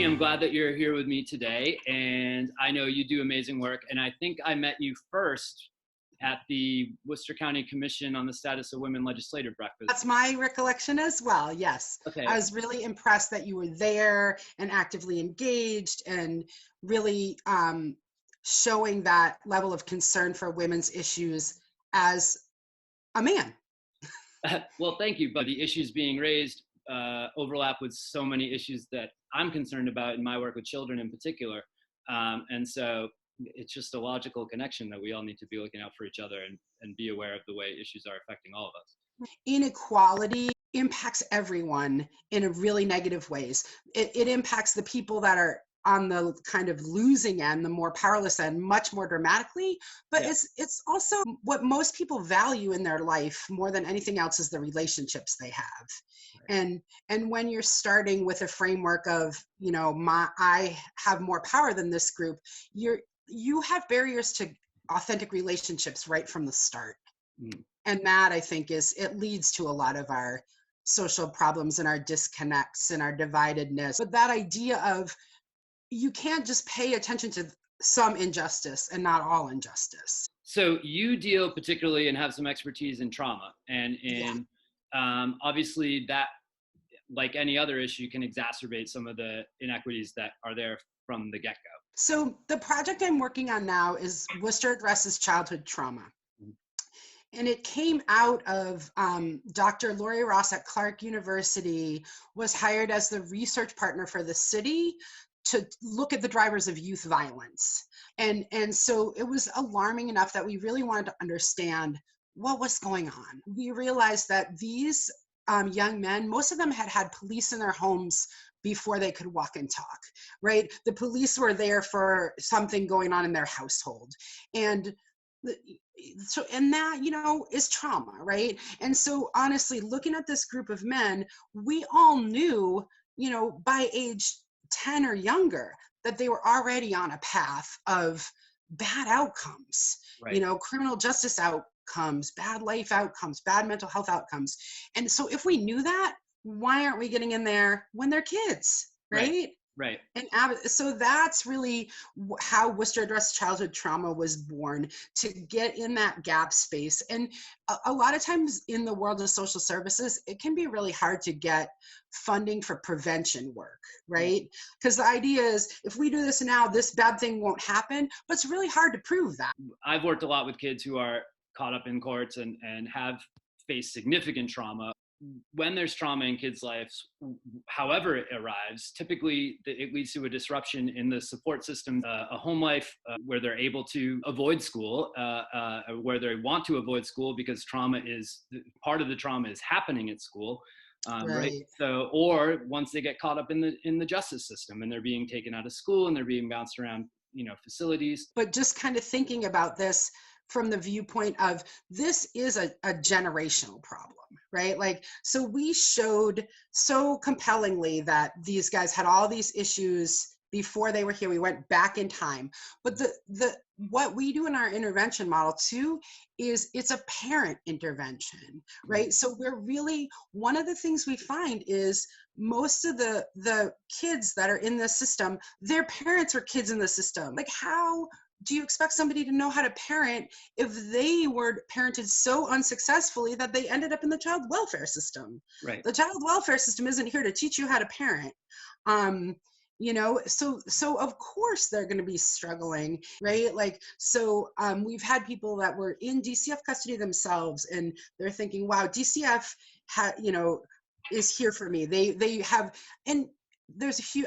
am glad that you're here with me today. And I know you do amazing work. And I think I met you first at the Worcester County Commission on the Status of Women Legislative Breakfast. That's my recollection as well, yes. Okay. I was really impressed that you were there and actively engaged and really showing that level of concern for women's issues as a man. Well, thank you. But the issues being raised overlap with so many issues that I'm concerned about in my work with children in particular. And so it's just a logical connection that we all need to be looking out for each other and be aware of the way issues are affecting all of us. Inequality impacts everyone in really negative ways. It impacts the people that are on the kind of losing end, the more powerless end, much more dramatically. But yeah, it's also what most people value in their life more than anything else is the relationships they have. Right. And when you're starting with a framework of, you know, I have more power than this group, you have barriers to authentic relationships right from the start. Mm. And that, I think, it leads to a lot of our social problems and our disconnects and our dividedness. But that idea of you can't just pay attention to some injustice and not all injustice. So you deal particularly and have some expertise in trauma, and in obviously that, like any other issue, can exacerbate some of the inequities that are there from the get-go. So the project I'm working on now is Worcester Addresses Childhood Trauma. And it came out of Dr. Lori Ross at Clark University was hired as the research partner for the city to look at the drivers of youth violence. And so it was alarming enough that we really wanted to understand what was going on. We realized that these young men, most of them had had police in their homes before they could walk and talk, right? The police were there for something going on in their household. And that, you know, is trauma, right? And so honestly, looking at this group of men, we all knew, you know, by age 10 or younger, that they were already on a path of bad outcomes, right? You know, criminal justice outcomes, bad life outcomes, bad mental health outcomes. And so if we knew that, why aren't we getting in there when they're kids, right? Right. And so that's really how Worcester Addressed Childhood Trauma was born, to get in that gap space. And a lot of times in the world of social services, it can be really hard to get funding for prevention work, right? Because the idea is, if we do this now, this bad thing won't happen, but it's really hard to prove that. I've worked a lot with kids who are caught up in courts and have faced significant trauma. When there's trauma in kids' lives, however it arrives, typically it leads to a disruption in the support system, a home life where they're able to avoid school, where they want to avoid school because part of the trauma is happening at school. Right. So, or once they get caught up in the justice system and they're being taken out of school and they're being bounced around, you know, facilities. But just kind of thinking about this from the viewpoint of, this is a generational problem, right? Like, so we showed so compellingly that these guys had all these issues before they were here. We went back in time. But what we do in our intervention model too is it's a parent intervention, right? So we're really, one of the things we find is most of the kids that are in the system, their parents are kids in the system. Like, how do you expect somebody to know how to parent if they were parented so unsuccessfully that they ended up in the child welfare system? Right. The child welfare system isn't here to teach you how to parent. You know, so of course they're going to be struggling, right? Like, so we've had people that were in DCF custody themselves, and they're thinking, wow, DCF is here for me. They have, and there's a few,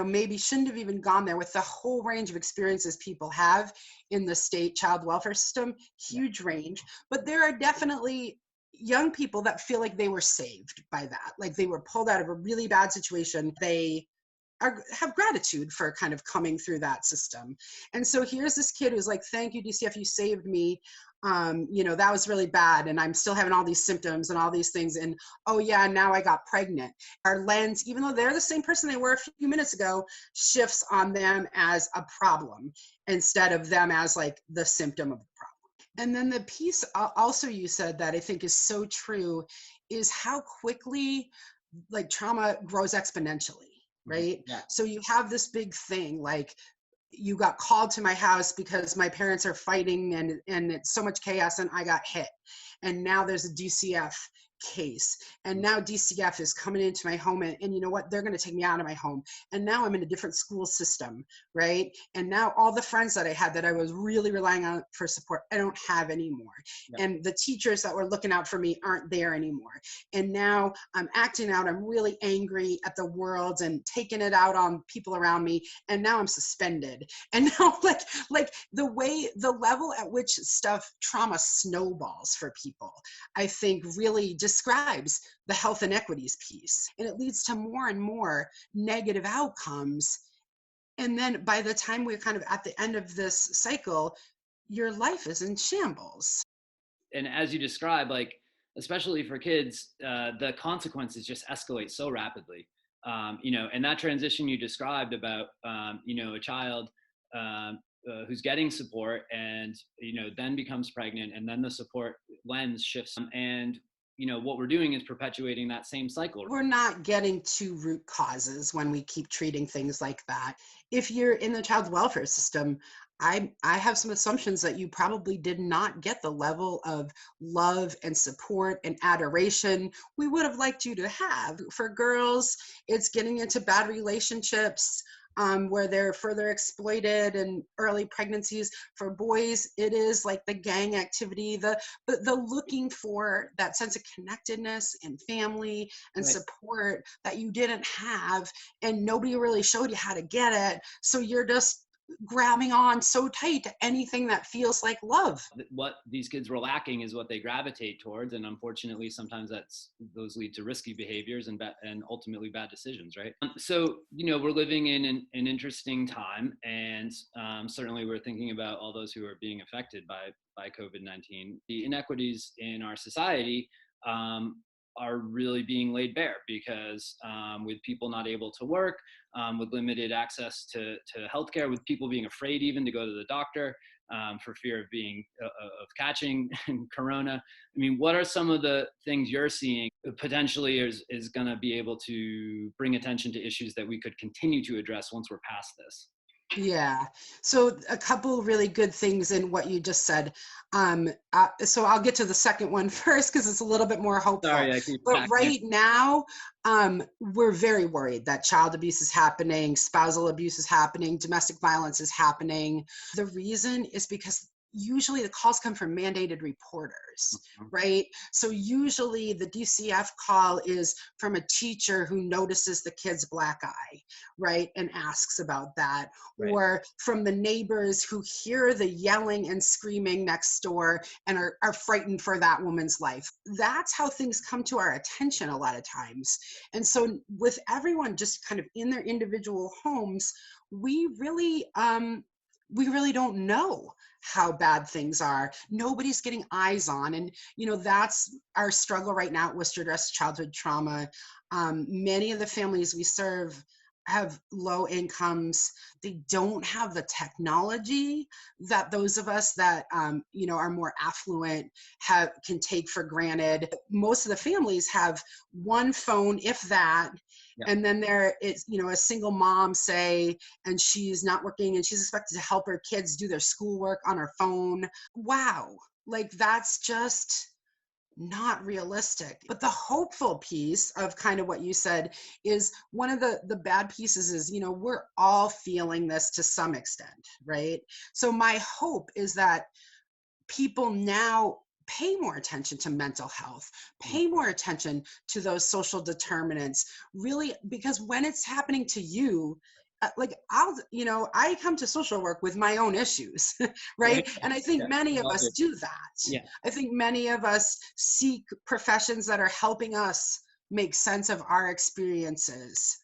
maybe shouldn't have even gone there with the whole range of experiences people have in the state child welfare system, huge range, but there are definitely young people that feel like they were saved by that. Like, they were pulled out of a really bad situation. They have gratitude for kind of coming through that system. And so here's this kid who's like, thank you, DCF, you saved me. That was really bad, and I'm still having all these symptoms and all these things, and oh yeah, now I got pregnant. Our lens, even though they're the same person they were a few minutes ago, shifts on them as a problem instead of them as like the symptom of the problem. And then the piece also you said that I think is so true is how quickly like trauma grows exponentially. right? Yeah. So you have this big thing, like you got called to my house because my parents are fighting and it's so much chaos and I got hit. And now there's a DCF case. And now DCF is coming into my home and you know what? They're going to take me out of my home. And now I'm in a different school system, right? And now all the friends that I had that I was really relying on for support, I don't have anymore. Yeah. And the teachers that were looking out for me aren't there anymore. And now I'm acting out. I'm really angry at the world and taking it out on people around me. And now I'm suspended. And now like the level at which trauma snowballs for people, I think really describes the health inequities piece. And it leads to more and more negative outcomes. And then by the time we're kind of at the end of this cycle, your life is in shambles. And as you describe, like, especially for kids, the consequences just escalate so rapidly. And that transition you described about, a child who's getting support and, then becomes pregnant, and then the support lens shifts. And, what we're doing is perpetuating that same cycle. We're not getting to root causes when we keep treating things like that. If you're in the child welfare system, I have some assumptions that you probably did not get the level of love and support and adoration we would have liked you to have. For girls, it's getting into bad relationships where they're further exploited in early pregnancies. For boys, it is like the gang activity, the looking for that sense of connectedness and family and Right. support that you didn't have, and nobody really showed you how to get it. So you're just grabbing on so tight to anything that feels like love. What these kids were lacking is what they gravitate towards, and unfortunately, sometimes those lead to risky behaviors and ultimately bad decisions, right? So we're living in an interesting time, and certainly we're thinking about all those who are being affected by COVID-19. The inequities in our society are really being laid bare because with people not able to work, with limited access to healthcare, with people being afraid even to go to the doctor for fear of catching corona. I mean, what are some of the things you're seeing potentially is going to be able to bring attention to issues that we could continue to address once we're past this? Yeah. So a couple really good things in what you just said. So I'll get to the second one first because it's a little bit more hopeful. Sorry, I keep But right now, we're very worried that child abuse is happening, spousal abuse is happening, domestic violence is happening. The reason is because usually the calls come from mandated reporters, right? So usually the DCF call is from a teacher who notices the kid's black eye, right? And asks about that. Right. Or from the neighbors who hear the yelling and screaming next door and are frightened for that woman's life. That's how things come to our attention a lot of times. And so with everyone just kind of in their individual homes, we really don't know how bad things are. Nobody's getting eyes on. And, that's our struggle right now at Worcester Address Childhood Trauma. Many of the families we serve have low incomes. They don't have the technology that those of us that, are more affluent can take for granted. Most of the families have one phone, if that. Yeah. And then there is, a single mom, say, and she's not working and she's expected to help her kids do their schoolwork on her phone. Wow. Like, that's just not realistic. But the hopeful piece of kind of what you said is one of the bad pieces is, we're all feeling this to some extent, right? So my hope is that people now pay more attention to mental health, pay more attention to those social determinants, really, because when it's happening to you, I come to social work with my own issues, right? And I think many of us do that. Yeah. I think many of us seek professions that are helping us make sense of our experiences.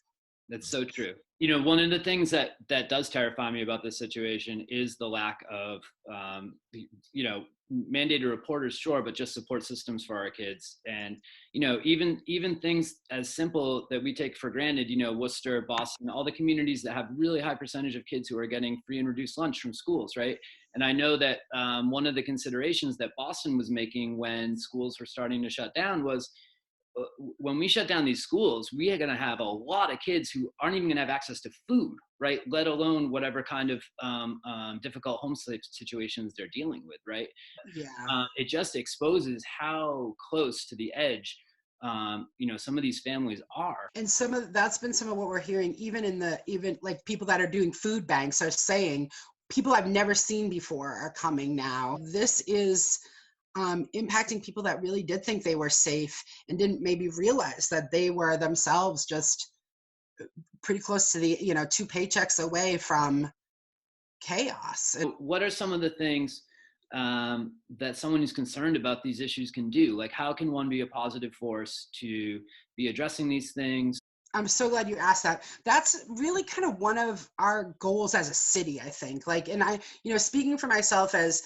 That's so true. One of the things that does terrify me about this situation is the lack of, mandated reporters, sure, but just support systems for our kids. And, even things as simple that we take for granted, Worcester, Boston, all the communities that have really high percentage of kids who are getting free and reduced lunch from schools, right? And I know that one of the considerations that Boston was making when schools were starting to shut down was, when we shut down these schools, we are going to have a lot of kids who aren't even going to have access to food, right? Let alone whatever kind of difficult home situations they're dealing with, right? Yeah. It just exposes how close to the edge, some of these families are. And that's been some of what we're hearing, even like people that are doing food banks are saying, people I've never seen before are coming now. This is impacting people that really did think they were safe and didn't maybe realize that they were themselves just pretty close to the, two paychecks away from chaos. What are some of the things that someone who's concerned about these issues can do? Like, how can one be a positive force to be addressing these things? I'm so glad you asked that. That's really kind of one of our goals as a city, I think. Like, and I, speaking for myself as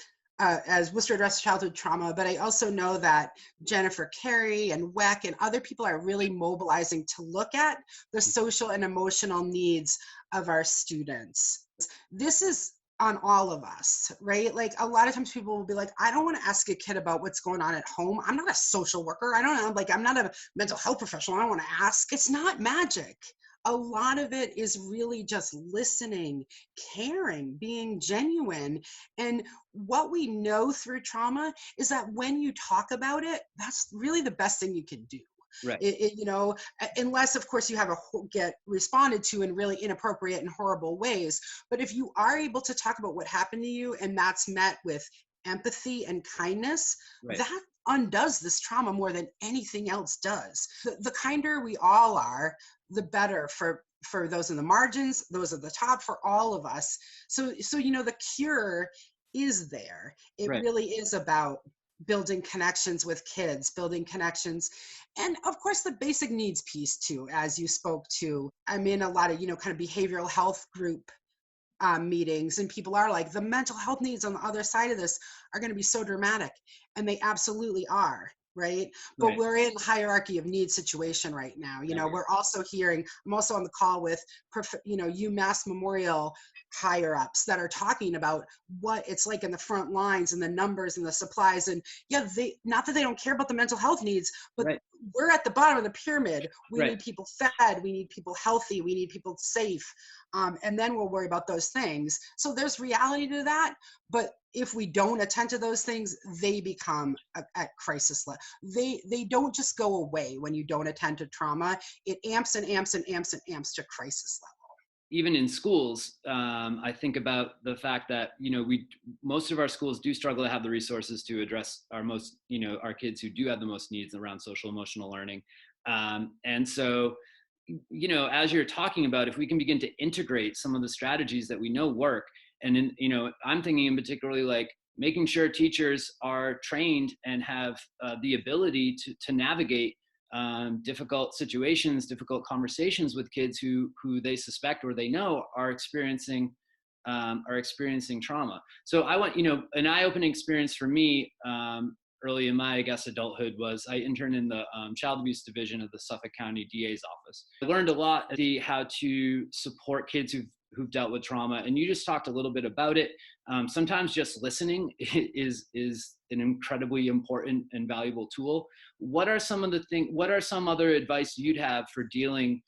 Worcester Address Childhood Trauma, but I also know that Jennifer Carey and WEC and other people are really mobilizing to look at the social and emotional needs of our students. This is on all of us, right? Like, a lot of times people will be like, I don't want to ask a kid about what's going on at home. I'm not a social worker. I don't know. Like, I'm not a mental health professional. I don't want to ask. It's not magic. A lot of it is really just listening, caring, being genuine. And what we know through trauma is that when you talk about it, that's really the best thing you can do. Right. Unless, of course, you have get responded to in really inappropriate and horrible ways. But if you are able to talk about what happened to you and that's met with empathy and kindness, right, that undoes this trauma more than anything else does. The kinder we all are, the better for those in the margins, those at the top, for all of us. So the cure is there. It right. really is about building connections with kids, building connections. And of course, the basic needs piece too, as you spoke to. I'm in a lot of, kind of behavioral health group meetings, and people are like, the mental health needs on the other side of this are going to be so dramatic. And they absolutely are. Right. But Right. we're in hierarchy of need situation right now. We're also hearing, I'm also on the call with, UMass Memorial higher ups that are talking about what it's like in the front lines and the numbers and the supplies. And yeah, not that they don't care about the mental health needs, but right. We're at the bottom of the pyramid. We right. need people fed, we need people healthy, we need people safe. And then we'll worry about those things. So there's reality to that. But if we don't attend to those things, they become at crisis level. They don't just go away when you don't attend to trauma. It amps and amps and amps and amps to crisis level. Even in schools, I think about the fact that, most of our schools do struggle to have the resources to address our kids who do have the most needs around social emotional learning. And so, as you're talking about, if we can begin to integrate some of the strategies that we know work, and I'm thinking in particularly like making sure teachers are trained and have the ability to navigate difficult situations, difficult conversations with kids who they suspect or they know are experiencing trauma. So I want, an eye-opening experience for me early in my, adulthood was I interned in the child abuse division of the Suffolk County DA's office. I learned a lot how to support kids who've dealt with trauma, and you just talked a little bit about it. Sometimes just listening is an incredibly important and valuable tool. What are some other advice you'd have for dealing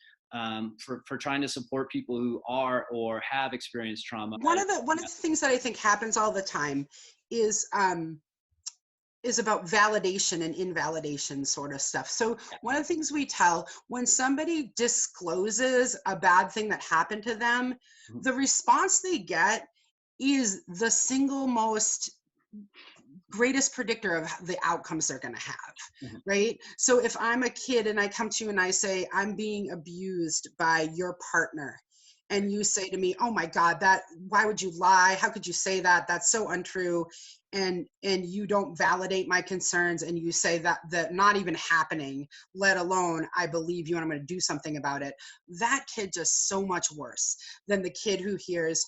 for trying to support people who are or have experienced trauma? One of the things that I think happens all the time is about validation and invalidation sort of stuff. So one of the things we tell when somebody discloses a bad thing that happened to them, the response they get is the single most greatest predictor of the outcomes they're going to have, right? So if I'm a kid and I come to you and I say, I'm being abused by your partner, and you say to me, oh my God, why would you lie? How could you say that? That's so untrue. And you don't validate my concerns, and you say that not even happening, let alone I believe you and I'm going to do something about it. That kid just so much worse than the kid who hears,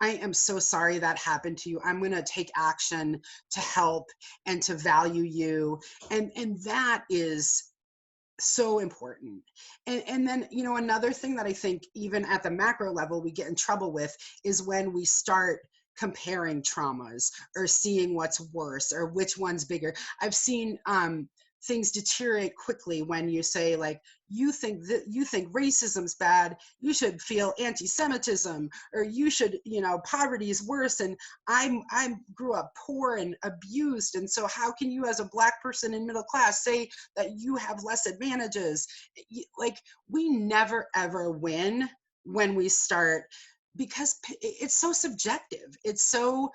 I am so sorry that happened to you. I'm going to take action to help and to value you. And that is so important. And then, another thing that I think even at the macro level we get in trouble with is when we start comparing traumas or seeing what's worse or which one's bigger. I've seen things deteriorate quickly when you say, like, you think racism's bad, you should feel anti-Semitism, or you should, poverty is worse, and I grew up poor and abused, and so how can you as a Black person in middle class say that you have less advantages? Like, we never ever win when we start, because it's so subjective. It's so,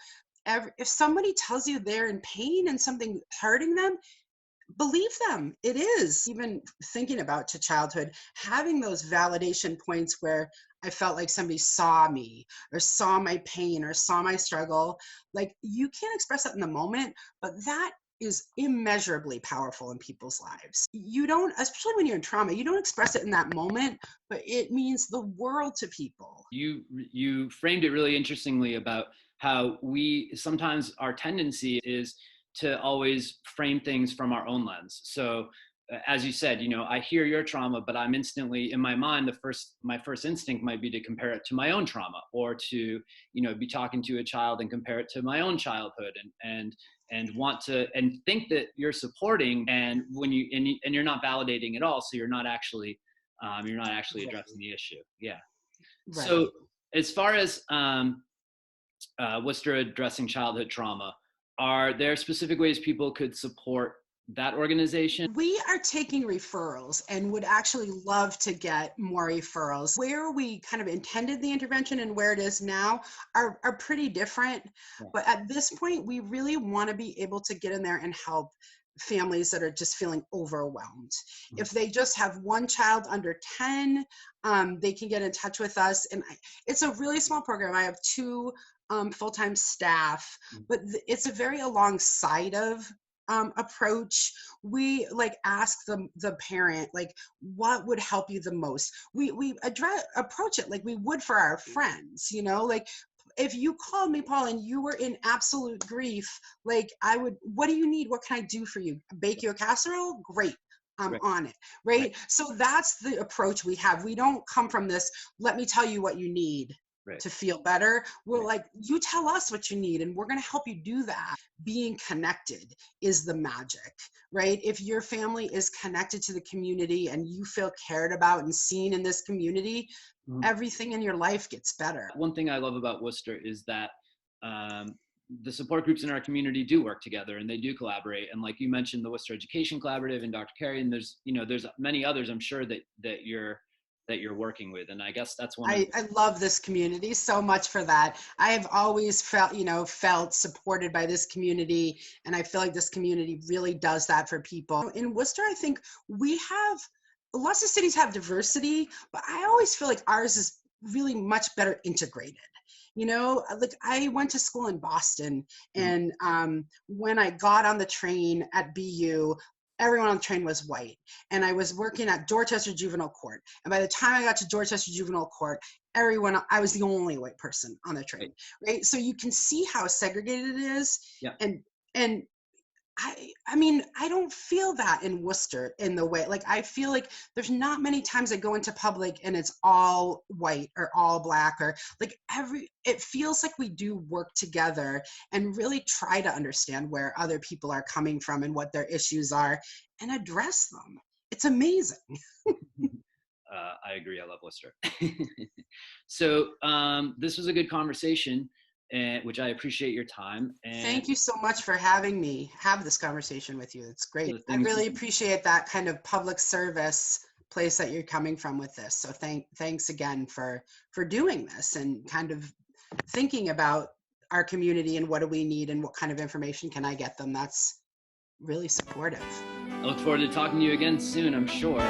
if somebody tells you they're in pain and something hurting them, believe them. It is. Even thinking about to childhood, having those validation points where I felt like somebody saw me or saw my pain or saw my struggle, like, you can't express that in the moment, but that is immeasurably powerful in people's lives. You don't, especially when you're in trauma, you don't express it in that moment, but it means the world to people. You framed it really interestingly about how we sometimes, our tendency is to always frame things from our own lens. So as you said, I hear your trauma, but I'm instantly, in my mind, my first instinct might be to compare it to my own trauma, or to, be talking to a child and compare it to my own childhood, and want to, and think that you're supporting, and when and you're not validating at all. So you're not actually addressing the issue. Yeah. Right. So as far as Worcester addressing childhood trauma, are there specific ways people could support that organization? We are taking referrals and would actually love to get more referrals. Where we kind of intended the intervention and where it is now are pretty different. Yeah. But at this point, we really want to be able to get in there and help families that are just feeling overwhelmed. Mm-hmm. If they just have one child under 10, they can get in touch with us. And it's a really small program. I have 2 full-time staff, but it's a very alongside of approach. We ask the parent, what would help you the most. We approach it like we would for our friends, if you called me, Paul, and you were in absolute grief, what do you need? What can I do for you? Bake you a casserole? Great. I'm right on it, right? So that's the approach we have. We don't come from this, let me tell you what you need to feel better. We're you tell us what you need, and we're going to help you do that. Being connected is the magic, right? If your family is connected to the community and you feel cared about and seen in this community, everything in your life gets better. One thing I love about Worcester is that the support groups in our community do work together and they do collaborate. And like you mentioned, the Worcester Education Collaborative and Dr. Carey, and there's many others, I'm sure, that you're working with. And I guess that's one. I love this community so much for that. I have always felt supported by this community. And I feel like this community really does that for people. In Worcester, I think lots of cities have diversity, but I always feel like ours is really much better integrated. I went to school in Boston, and when I got on the train at BU, everyone on the train was white. And I was working at Dorchester Juvenile Court. And by the time I got to Dorchester Juvenile Court, I was the only white person on the train, right? So you can see how segregated it is. Yeah. And I mean, I don't feel that in Worcester in the way, I feel like there's not many times I go into public and it's all white or all Black, or it feels like we do work together and really try to understand where other people are coming from and what their issues are and address them. It's amazing. I agree. I love Worcester. So this was a good conversation, which I appreciate your time. And thank you so much for having me have this conversation with you. It's great. I really appreciate that kind of public service place that you're coming from with this. So thanks again for doing this and kind of thinking about our community and what do we need and what kind of information can I get them. That's really supportive. I look forward to talking to you again soon, I'm sure.